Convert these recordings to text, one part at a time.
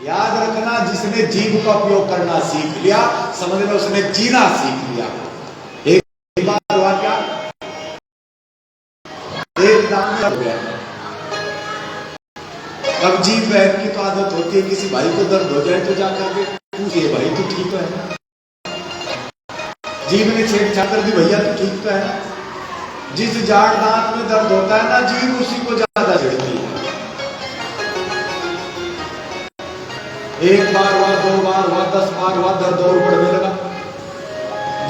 याद रखना, जिसने जीभ का उपयोग करना सीख लिया, समझ लो उसने जीना सीख लिया। एक बार हुआ क्या, एक दाम हो गया। अब जीभ बहन की तो आदत होती है, किसी भाई को दर्द हो जाए तो जाकर के पूछिए भाई तू ठीक तो है ना। जीभ ने छेड़छाड़ कर दी, भैया तू ठीक तो है ना। जिस जाड़ दांत में दर्द होता है ना, जीभ उसी को ज्यादा छेड़ती है। एक बार हुआ, 2 बार हुआ, 10 बार हुआ, दर्द और बढ़ने लगा।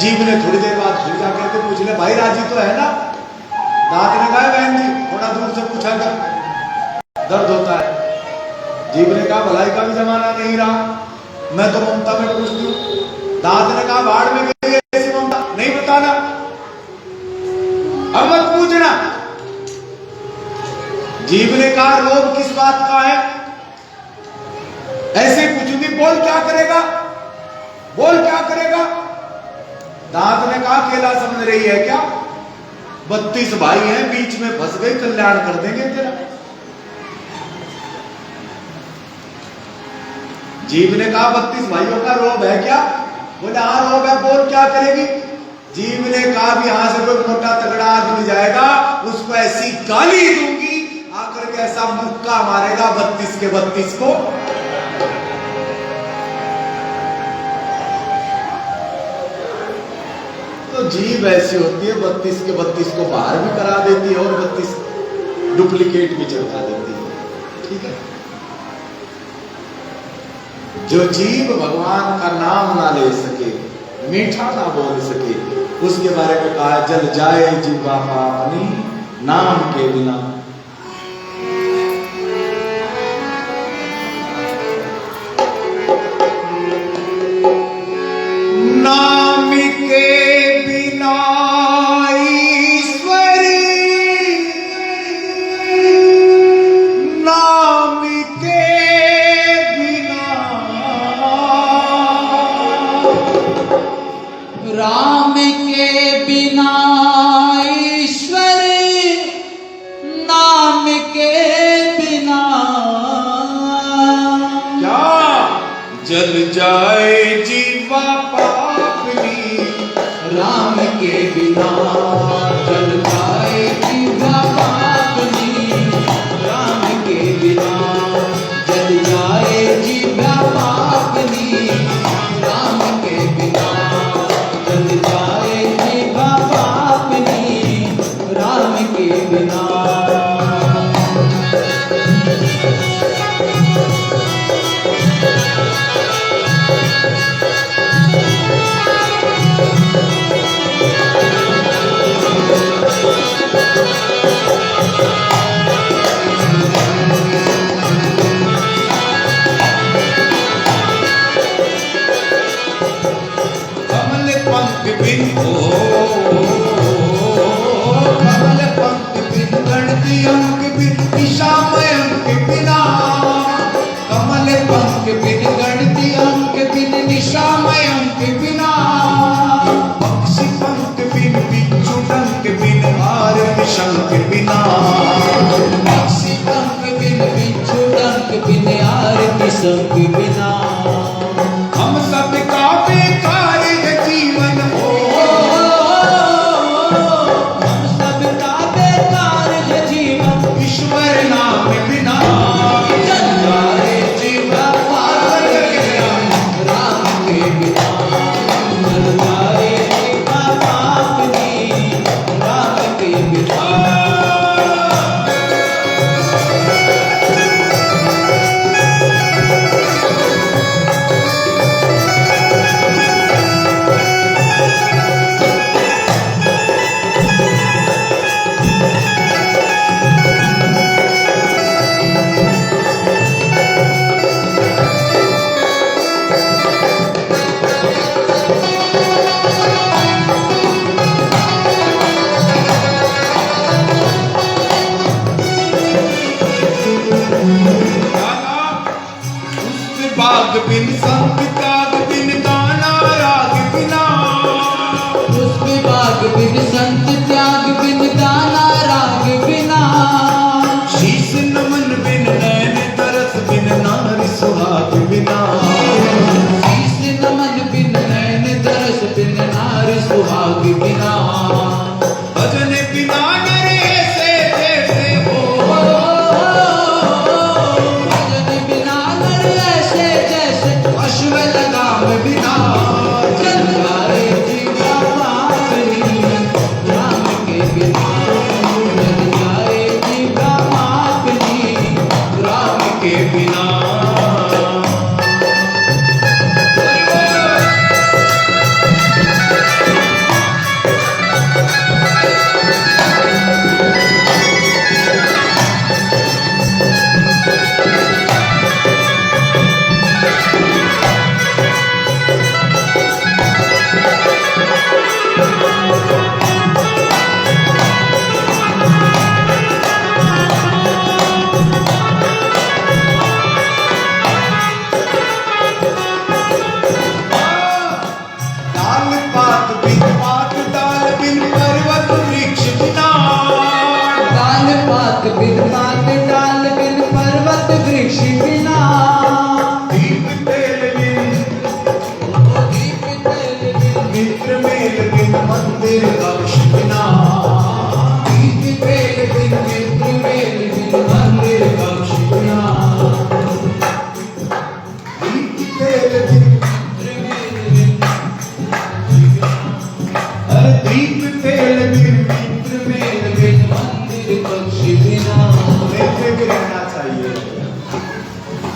जीभ ने थोड़ी देर बाद फिर जाकर के पूछ लिया, भाई राजी तो है ना। दांत ने कहा बहन जी, थोड़ा दूर से पूछा कर दर्द होता है। जीभ ने कहा भलाई का भी जमाना नहीं रहा, मैं तो ममता में पूछती हूँ। दांत ने कहा बाढ़ में गई ऐसी ममता नहीं बताना, अब मत पूछना। जीभ ने कहा रोग किस बात का है, ऐसे पूछूंगी, बोल क्या करेगा, बोल क्या करेगा। दांत ने कहा केला समझ रही है क्या, 32 भाई हैं, बीच में फंस गई, कल्याण कर देंगे तेरा। जीभ ने कहा 32 भाइयों का रोब है क्या, बोले हाँ रोब है, बोल क्या करेगी। जीभ ने कहा भी यहां से कोई मोटा तगड़ा आदमी जाएगा, उसको ऐसी गाली दूंगी, आकर के ऐसा मुक्का मारेगा 32 के 32 को। तो जीभ ऐसी होती है, 32 के 32 को बाहर भी करा देती है और 32 डुप्लीकेट भी चढ़ा देती है। ठीक है, जो जीभ भगवान का नाम ना ले सके, मीठा ना बोल सके, उसके बारे में कहा जल जाए जीवा पावनी नाम के बिना। नाम के बिना ईश्वरी, नाम के बिना राम के बिना ईश्वर, नाम के बिना क्या जल जाए जीवा पापनी। राम के बिना जल जाए जीवा पापनी, राम के बिना जल जाए जीवा पापनी, राम के बिना जल जाए जीवा पापनी, राम के बिना। कमल पंख बिन कमल पंख बिन गणति अंक बिन निशामय अंक बिना। कमल पंख बिन गणति अंक बिन निशामय अंक बिना। पक्षी पंख बिन बिच्छू डंक बिन आरत शंख बिना। पक्षी पंख बिन बिच्छू डंक बिन आरती शंख बिना। हम सब का बेकार है जीवन हो, हम सब का बेकार है जीवन, ईश्वर नाम बिना। जल जाए जीवा पापनी, राम के बिना जल जाए जीवा पापनी, राम के बिना। बाग बिन संग त्याग बिन गाना राग बिना। पुष्प बाग बिन संत त्याग बिन गाना राग बिना। शीश नमन बिन नैन तरस बिन नारी सुहाग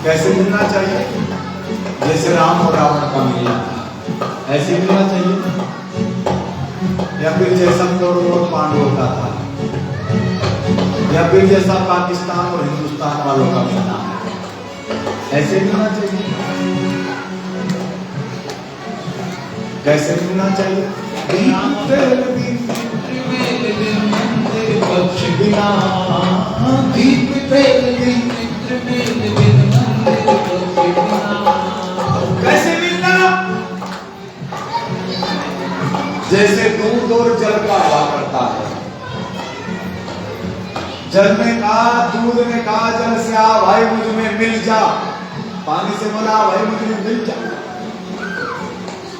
कैसे मिलना चाहिए? जैसे राम और रावण का मिलना था, ऐसे मिलना चाहिए। या फिर जैसा कौरव और पांडवों का था, या फिर जैसा पाकिस्तान और हिंदुस्तान वालों का मिलना है, ऐसे मिलना चाहिए। कैसे मिलना चाहिए? पक्ष बिना दीप तेल बिन मित्र मेल बिन मंदिर पक्ष बिना। कैसे मिलना? जैसे दूध और जल का हुआ करता है। जल ने कहा, दूध ने कहा जल से, आ भाई मुझ में मिल जा। पानी से बोला, भाई मुझ में मिल जा।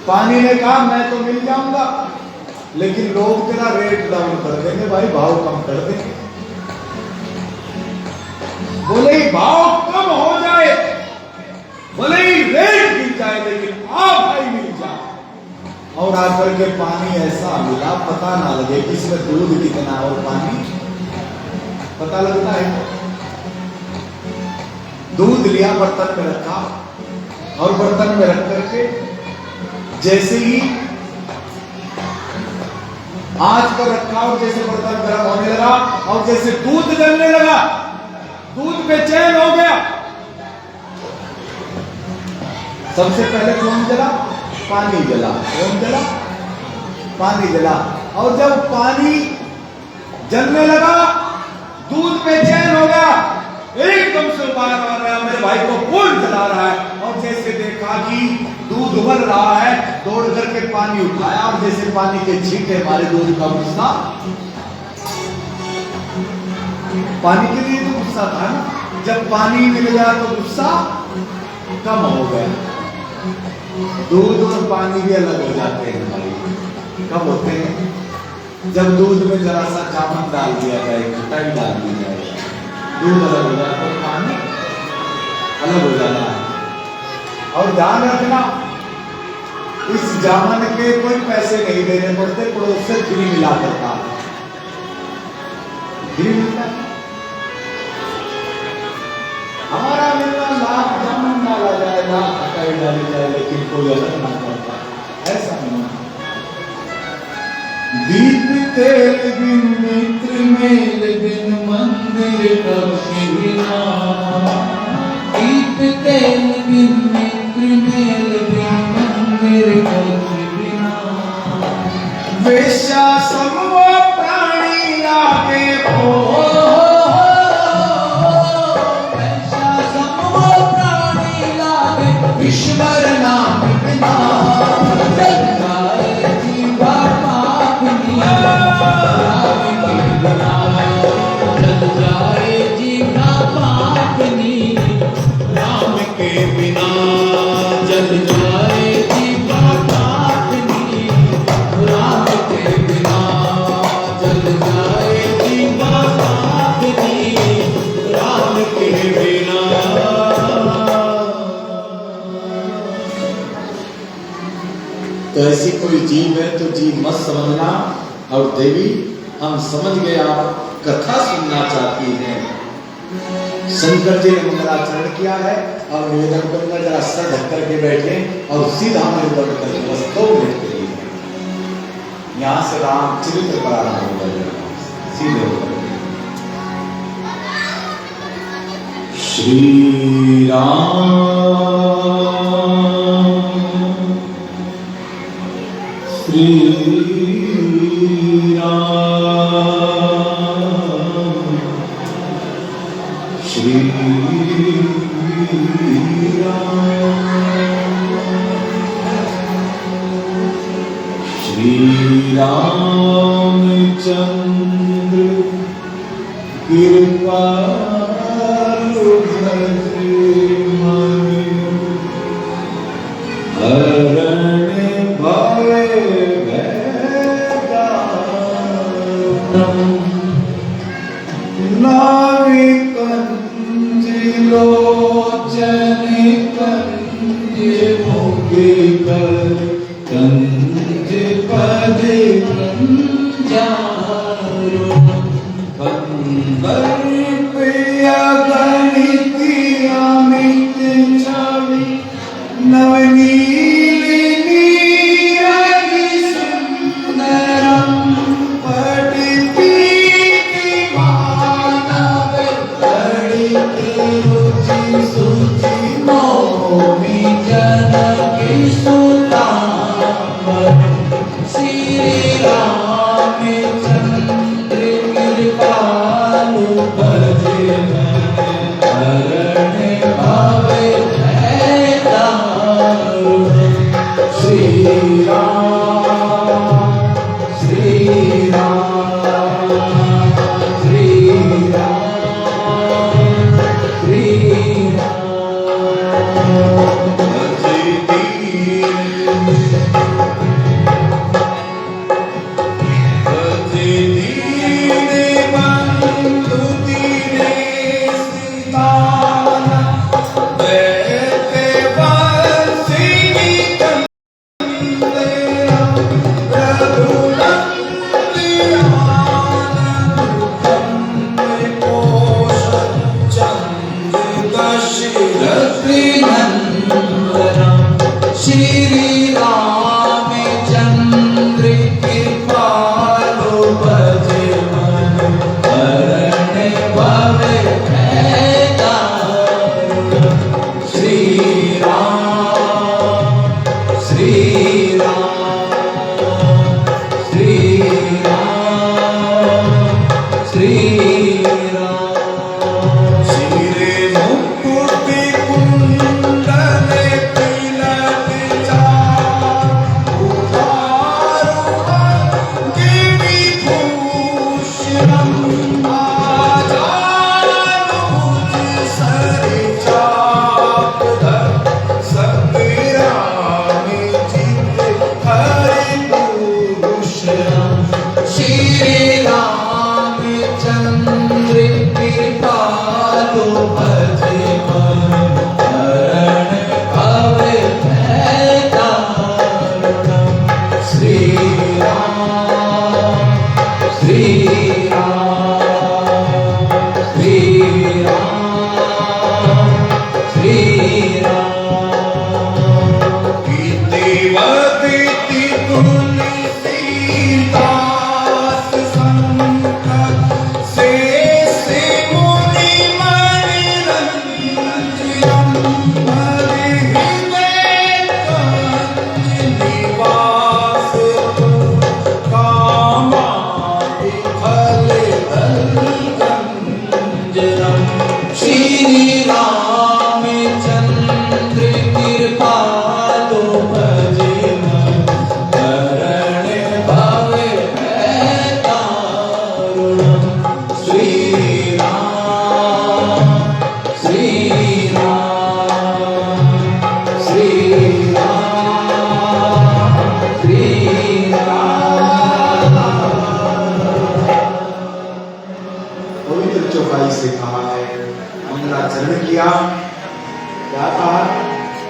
पानी ने कहा मैं तो मिल जाऊंगा, लेकिन लोग तेरा रेट डाउन कर देंगे, भाई भाव कम कर देंगे। बोले ही भाव कम हो जाए, बोले ही रेट मिल जाए, लेकिन आ भाई मिल जा। और आकर के पानी ऐसा मिला, पता ना लगे कि इसमें दूध कितना और पानी पता लगता है। दूध लिया, बर्तन में रखा, और बर्तन में रख करके जैसे ही आंच पर रखा और जैसे बर्तन गर्म होने लगा और जैसे दूध जलने लगा, दूध बेचैन हो गया। सबसे पहले कौन जला? पानी जला। कौन जला? पानी जला। और जब पानी जलने लगा, दूध बेचैन हो गया, एकदम से बाहर आ रहा, मेरे भाई को कौन जला रहा है? और जैसे देखा कि दूध उबल रहा है, दौड़ करके पानी उठाया और जैसे पानी के छींटे मारे, दूध का गुस्सा। पानी के लिए तो गुस्सा था ना, जब पानी मिल गया तो गुस्सा कम हो गया। दूध और पानी भी अलग हो जाते हैं भाई। कब होते हैं? जब दूध में जरा सा चावल डाल दिया जाए, खटाई डाल दी जाए, दूध अलग हो जाता है, पानी अलग हो जाता है। और ध्यान रखना, इस जामन के कोई पैसे नहीं देने पड़ते, पड़ोस से फ्री मिला करता है। फ्री मिलता है। हमारा मिलना लाख जामन डाला जाए, लाख खटाई डाली जाए, लेकिन कोई अलग ना करता, ऐसा नहीं। दीप तेल बिन मित्र मेल बिन मंदिर पक्ष बिना। दीप तेल बिन मित्र मेल बिन मंदिर पक्ष बिना। वेश्या समूह प्राणी लागे हो, वैसा समूह प्राणी लागे ईश्वर नाम बिना। जल जाए जीवा पापनी राम के बिना। जल जाए जीवा पापनी राम के बिना। जल जाए जीवा पापनी राम के बिना। जल जाए जीवा पापनी राम के बिना। तो ऐसी कोई जीव है तो जीव मत समझना। और देवी, हम समझ गए आप कथा सुनना चाहती हैं। शंकर जी ने मंगलाचरण किया है और निवेदन करूंगा जरा सर ढक करके बैठे और सीधा मेरे बढ़ कर बस 2 मिनट के लिए यहाँ से राम चरित्र प्रारंभ होगा। सीधे होकर श्री राम श्री राम श्री राम। श्री रामचंद्र कृपालु भजे मन। हरण भय भयदानम। नाविकंज लोचन कंज मुगे कर। कंज पद कंजारो। कंबर पे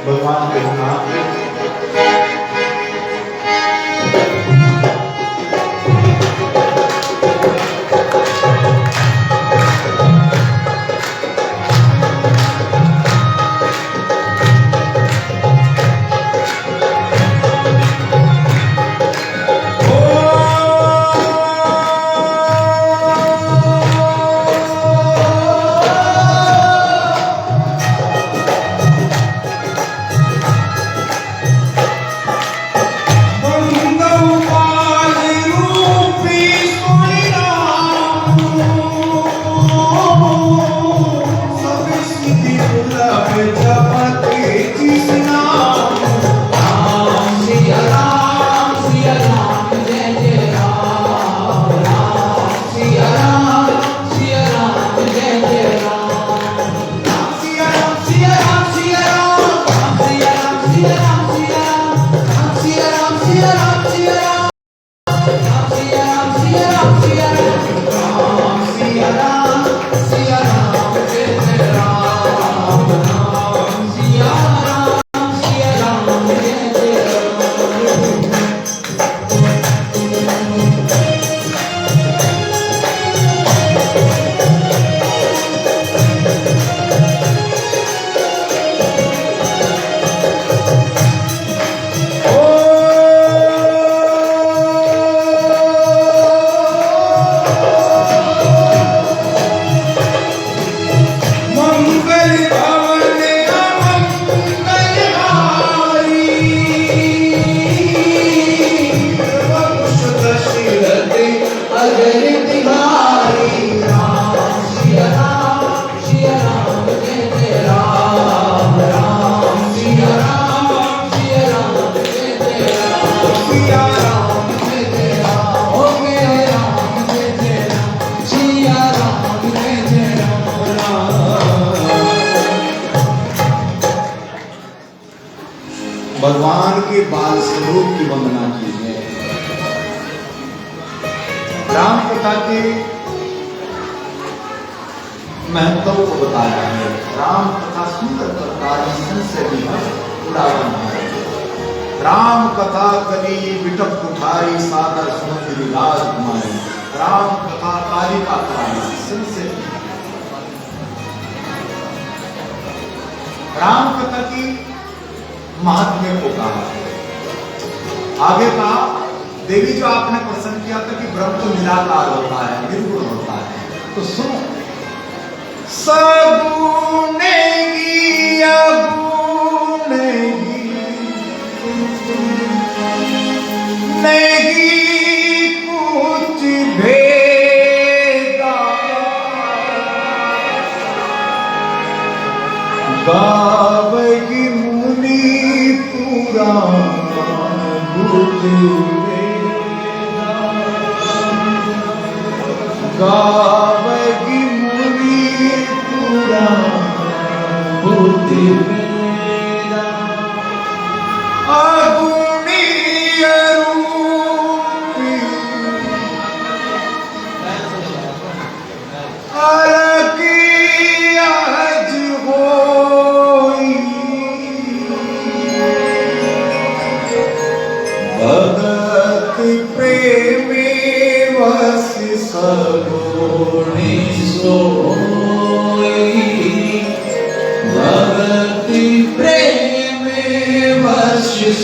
भगवान के नाम भगवान के बाल स्वरूप की वंदना की है। राम कथा के महत्व को बताया है। राम कथा सुंदर तरकारी संशय उड़ावन है। राम कथा कली बिटप उठाई सादर सुमंदिर राज कुमारी। राम कथा कालिका कराई संशय। राम कथा की महात्म्य को कहा। आगे कहा देवी जो आपने प्रश्न किया था कि ब्रह्म तो निराकार होता है, निर्गुण होता है, तो सुनो। सगुण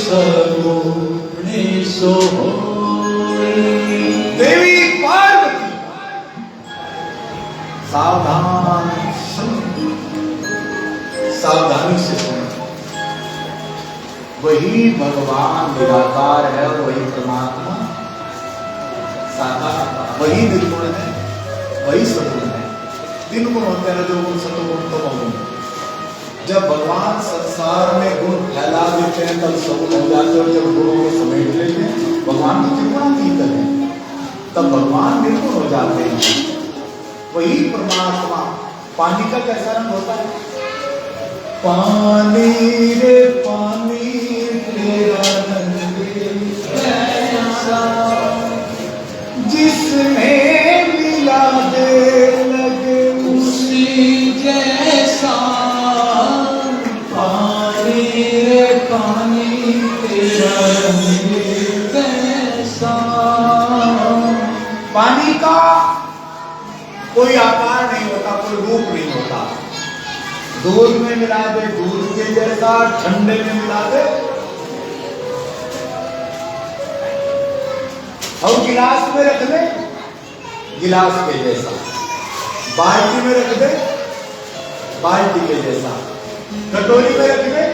सगुणे सो होई। देवी पार्वती सावधान सावधानी से सुन। वही भगवान निराकार है और वही परमात्मा साकार, वही निर्गुण है, वही सगुण है। तीन गुण होते हैं, रजोगुण सतोगुण तमोगुण। जब भगवान संसार में गुण फैला देते हैं तब सगुण हो जाते हैं, और जब गुणों को समेट लेते हैं भगवान तो त्रिगुणातीत है, तब भगवान निर्गुण हो जाते हैं। वही परमात्मा। पानी का कैसा रंग होता है? पानी रे पानी तेरा रंग कैसा, जिसमें मिला दे लगे उसी जैसा। पानी रे पानी तेरा रंग कैसा। पानी का कोई आकार नहीं होता, कोई रूप नहीं होता। दूध में मिला दे दूध के जैसा, ठंडे में मिला दे, और गिलास में रख दे गिलास के जैसा, बाल्टी में रख दे बाल्टी के जैसा, कटोरी में रख दे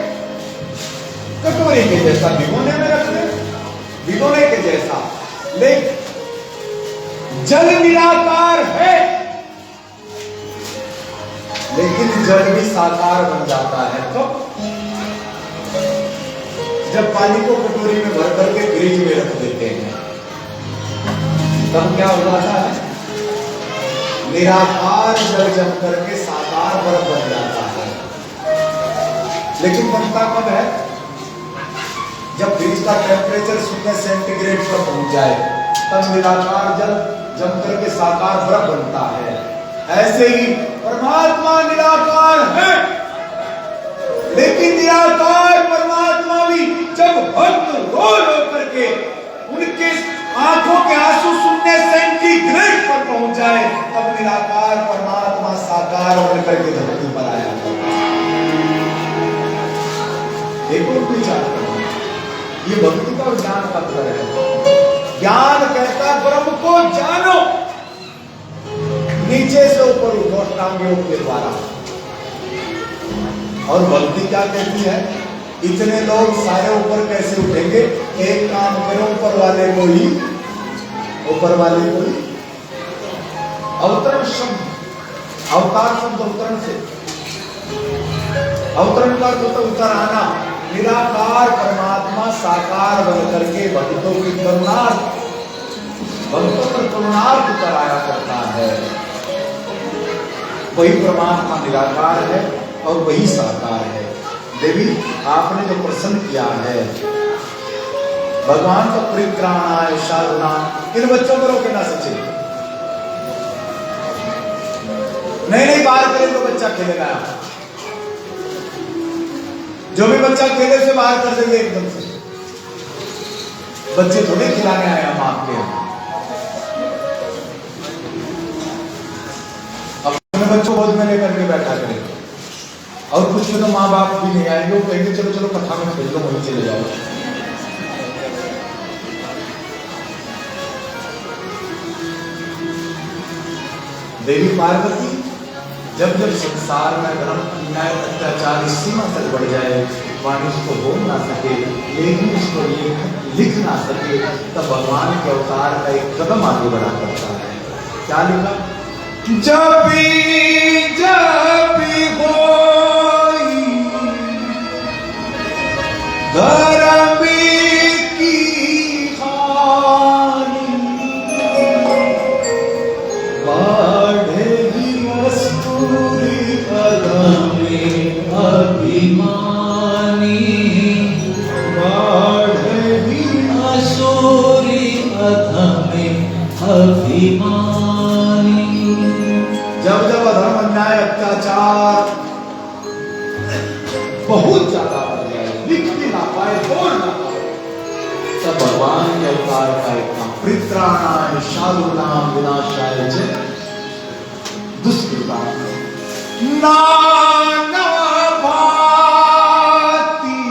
कटोरी के जैसा, भिगोने में रख दे भिगोने के जैसा। लेकिन जल निराकार है, लेकिन जल भी साकार बन जाता है। तो जब पानी को कटोरी में भर करके फ्रिज में रख देते हैं तब क्या हो जाता है? निराकार जल जम करके साकार बर्फ बन जाता है। लेकिन बनता कब है? जब फ्रिज का टेम्परेचर 0 सेंटीग्रेड पर पहुंच जाए तब निराकार जल जम करके साकार बर्फ बनता है। ऐसे ही परमात्मा निराकार है, लेकिन निराकार परमात्मा भी जब भक्त रो रो करके उनके आंखों के आंसू 0 सेंटीग्रेड पर पहुंच जाए तब निराकार परमात्मा साकार होकर के धरती पर आया। एक और विचार करो, ये भक्ति का ज्ञान का फल है। ज्ञान कहता ब्रह्म को जानो, नीचे से ऊपर उठो टांगों के द्वारा। और भक्ति क्या कहती है? इतने लोग सारे ऊपर कैसे उठेंगे? एक काम करो, ऊपर वाले को ही अवतरण शब्द, अवतार शब्द अवतरण से, अवतरण का तो उतर आना। निराकार परमात्मा साकार बन करके भक्तों की करुणार्थ, भक्तों पर करुणार्थ कराया करता है। वही परमात्मा निराकार है और वही साकार है। देवी आपने जो प्रसन्न किया है, भगवान का परित्राणाय साधुनाम। इन बच्चों को रोके ना सचिन, नहीं बाहर करें तो बच्चा खेलेगा। जो भी बच्चा खेले से बाहर कर देंगे एकदम से। बच्चे थोड़े खिलाने आए हम आपके यहाँ। अपने बच्चों को गोद में लेकर के बैठा करें, और कुछ में तो माँ बाप भी नहीं आएंगे, वो कहेंगे चलो चलो कथा में खेल लो, वहीं चले जाओ। देवी पार्वती जब जब संसार में धर्म अन्याय अत्याचार इस सीमा तक बढ़ जाए, वाणी उसको बोल ना सके, लेकिन उसको लिख ना सके, तब भगवान के अवतार का एक कदम आगे बढ़ा करता है। क्या लिखा? जपी जपी होई धर्म की हानि, बढ़ेगी मस्तूरी अधमे अभिमानी, बढ़ेगी असुरी अधमे अभिमानी। जब जब अधर्म अन्याय अत्याचार बहुत ज्यादा बढ़ जाए, लिख भी ना पाए, बोल ना पाए, तब भगवान के अवतार का एक नाम परित्राणाय साधूनां विनाशाय च दुष्कृतां नाना भांति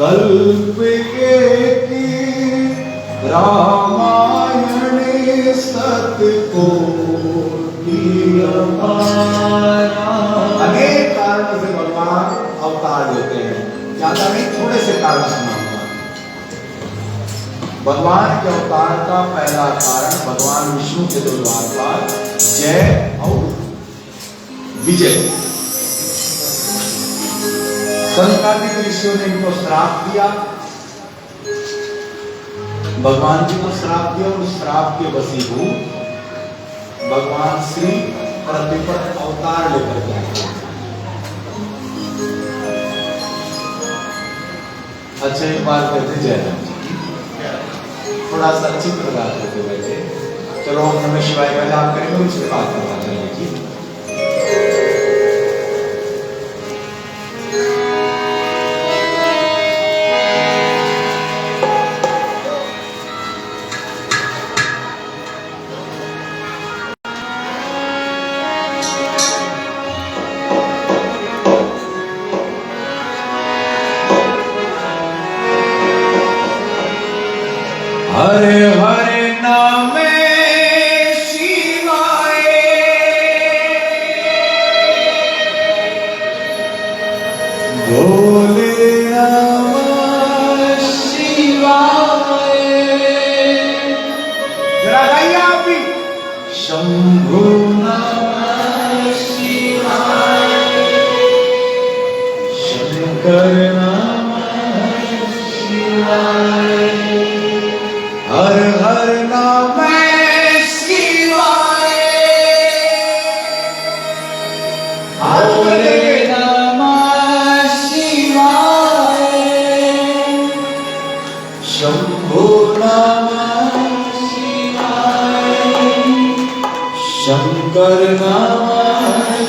कल्प के रामायणे सत्य को अनेक कारणों से भगवान अवतार लेते हैं। ज्यादा नहीं, थोड़े से कारण सुनाऊंगा। भगवान के अवतार का पहला कारण भगवान विष्णु के दो द्वारपाल जय और विजय। संक्रांति ऋषियों ने इनको श्राप दिया, भगवान जी को श्राप दिया और उस श्राप के वशीभूत भगवान श्री पृथ्वी पर अवतार लेकर के आए। अच्छा, एक बार कहते जयराम जी की थोड़ा सा अच्छी प्रकार करते बैठे। चलो हम नमः शिवाय का जाप करेंगे, उसके बाद पता चलेगी। हरे हरे नामे शिवाय, भोले नमः शिवाय। जरा गाइए आप भी। शंभु नमः शिवाय, शंकर नमः शिवाय, हर हर नमः शिवाय, भोले नमः शिवाय, शंभु नमः शिवाय, शंकर नमः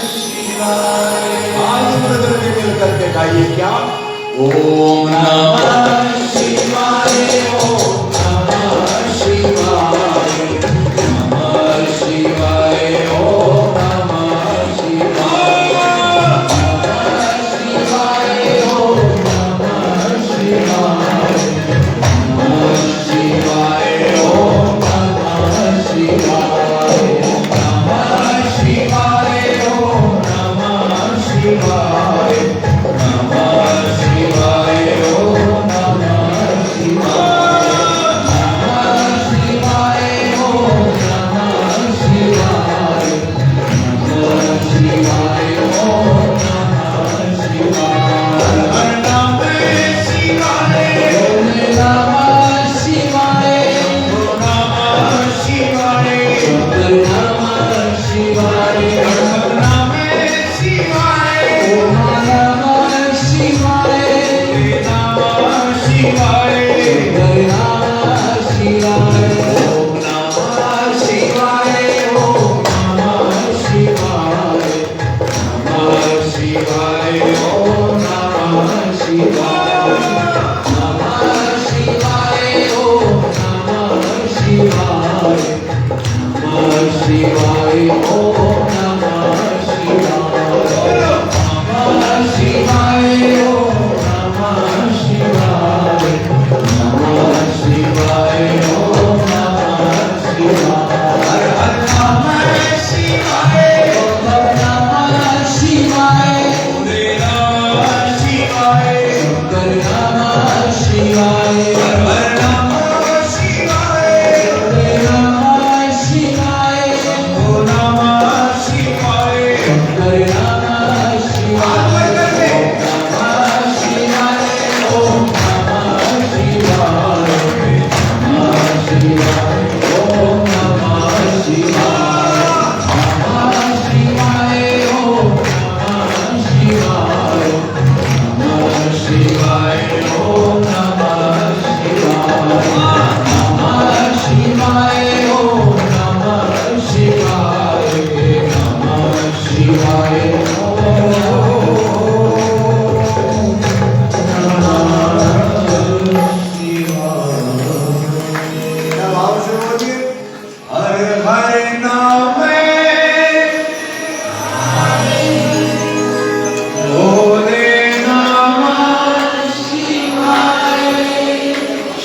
शिवाय। आज ब्रदर के मिलकर के गाइए क्या? ओम नमः शिवाय, ओम नमः शिवाय, नमः शिवाय, ओम नमः शिवाय, नमः शिवाय, ओम नमः शिवाय, नमः शिवाय, ओम नमः शिवाय, नमः शिवाय, ओम नमः शिवाय, नमः शिवाय, ओम नमः शिवाय।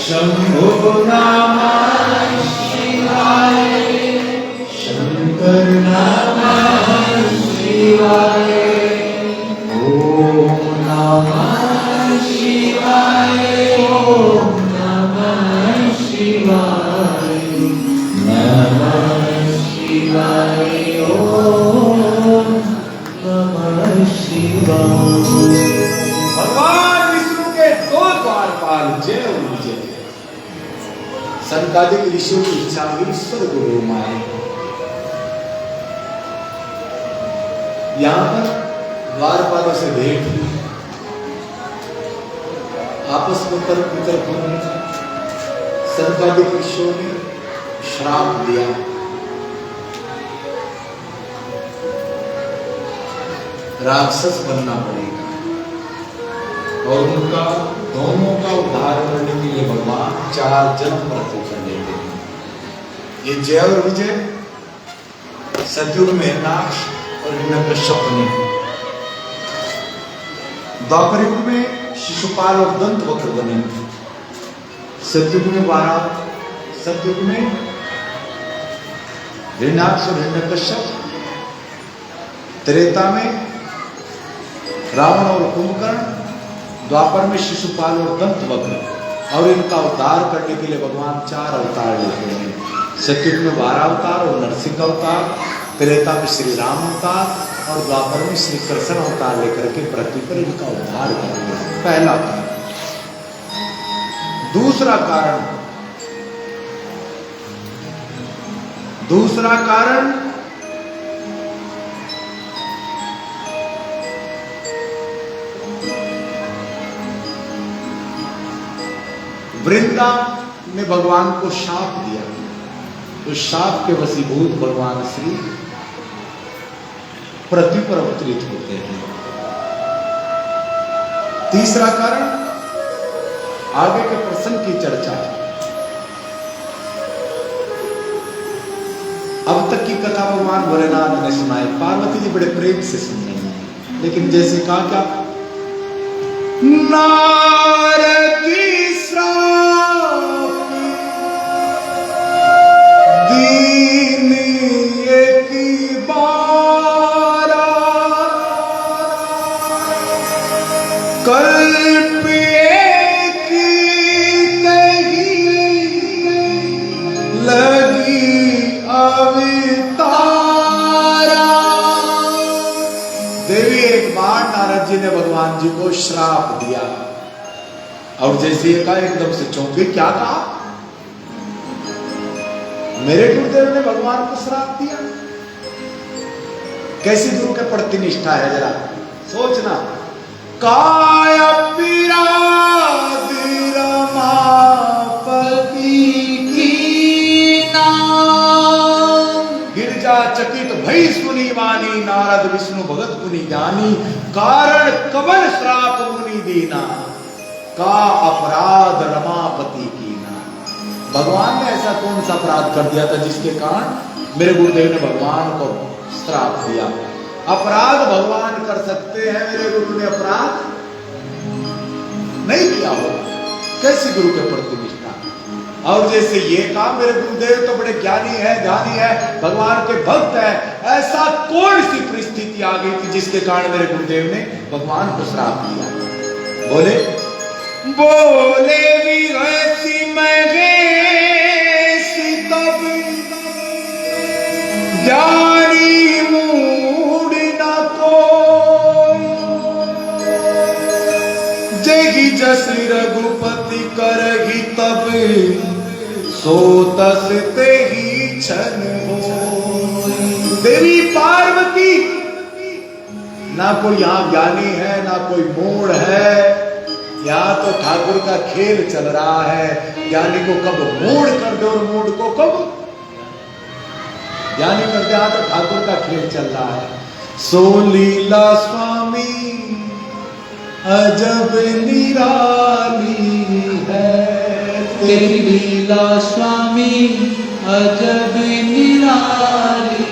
शंभो नमः शिवाय, शंकर नमः शिवाय, ओम नमः शिवाय, ओम नमः शिवाय, नमः शिवाय, ओम नमः शिवाय। भगवान विष्णु के दो द्वारपाल जय और जय। सनकादिक ऋषियों की इच्छा हुई ईश्वर गुरु माए। यहां पर द्वारपालों से भेंट हुई, आपस में तर्क वितर्क होने लगा। सनकादिक ऋषियों ने श्राप दिया, राक्षस बनना पड़ेगा और उनका दोनों का उद्धार करने के लिए भगवान 4 जन्म मृत्यु कर लेते हैं। ये जय और विजय सतयुग में हिरणाक्ष और हिरण्यकश्यप बने, द्वापर युग में शिशुपाल और दंतवक्र बने, सतयुग में 12, सतयुग में हिरणाक्ष और हिरण्यकश्यप, त्रेता में रावण और कुंभकर्ण, द्वापर में शिशुपाल और दंतवक्र। और इनका उद्धार करने के लिए भगवान 4 अवतार लेते हैं। सतयुग में 12 अवतार और नरसिंह अवतार, त्रेता में श्री राम अवतार और द्वापर में श्री कृष्ण अवतार लेकर के पृथ्वी पर इनका उद्धार करते हैं। पहला कारण। दूसरा कारण वृंदा ने भगवान को शाप दिया, तो शाप के वशीभूत भगवान श्री पृथ्वी पर अवतरित होते हैं। तीसरा कारण, आगे के प्रसंग की चर्चा। अब तक की कथा भगवान भोलेनाथ ने सुनाई, पार्वती जी बड़े प्रेम से सुन रही हैं, लेकिन जैसे कहा क्या नारद की श्राप दीन एक बारा, कल्प एक नहीं लगी अवतारा। देवी एक बार नारद जी ने भगवान जी को श्राप दिया और जैसे ये कहा एकदम से चौंक गई। क्या कहा? मेरे गुरुदेव ने भगवान को श्राप दिया? कैसी गुरु के प्रति निष्ठा है, जरा सोचना। काय पिरादि रमापति की नाम, गिरजा चकित भई सुनी वाणी, नारद विष्णु भगत पुनि जानी, कारण कवन श्राप मुनि दीना, का अपराध रमापति की नाम। भगवान ने ऐसा कौन सा अपराध कर दिया था जिसके कारण मेरे गुरुदेव ने भगवान को श्राप दिया? अपराध भगवान कर सकते हैं, मेरे गुरु ने अपराध नहीं किया हो। कैसी गुरु के प्रति निष्ठा। और जैसे ये कहा मेरे गुरुदेव तो बड़े ज्ञानी है, ध्यानी है, भगवान के भक्त है, ऐसा कौन सी परिस्थिति आ गई थी जिसके कारण मेरे गुरुदेव ने भगवान को श्राप दिया? बोले बोले विहसी महेसी तब ज्ञानी मूड न कोई, जगी जस रघुपति करही तब सो तस ते ही छन होई। देवी पार्वती, ना कोई यहाँ ज्ञानी है ना कोई मूढ़ है, यहाँ तो ठाकुर का खेल चल रहा है। ज्ञानी को कब मूढ़ कर दो और मूढ़ को कब ज्ञानी कर दे, यहाँ तो ठाकुर का खेल चल रहा है। सो लीला स्वामी अजब निराली है, तेरी लीला स्वामी अजब निराली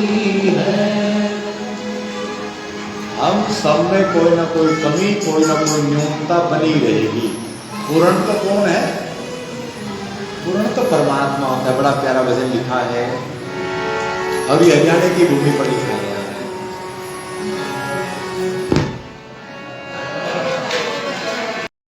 है। हम सब में कोई ना कोई कमी, कोई ना कोई न्यूनता बनी रहेगी। पूर्ण तो कौन है? परमात्मा होता है। बड़ा प्यारा भजन लिखा है और ये हरियाणा की भूमि पर लिखा है।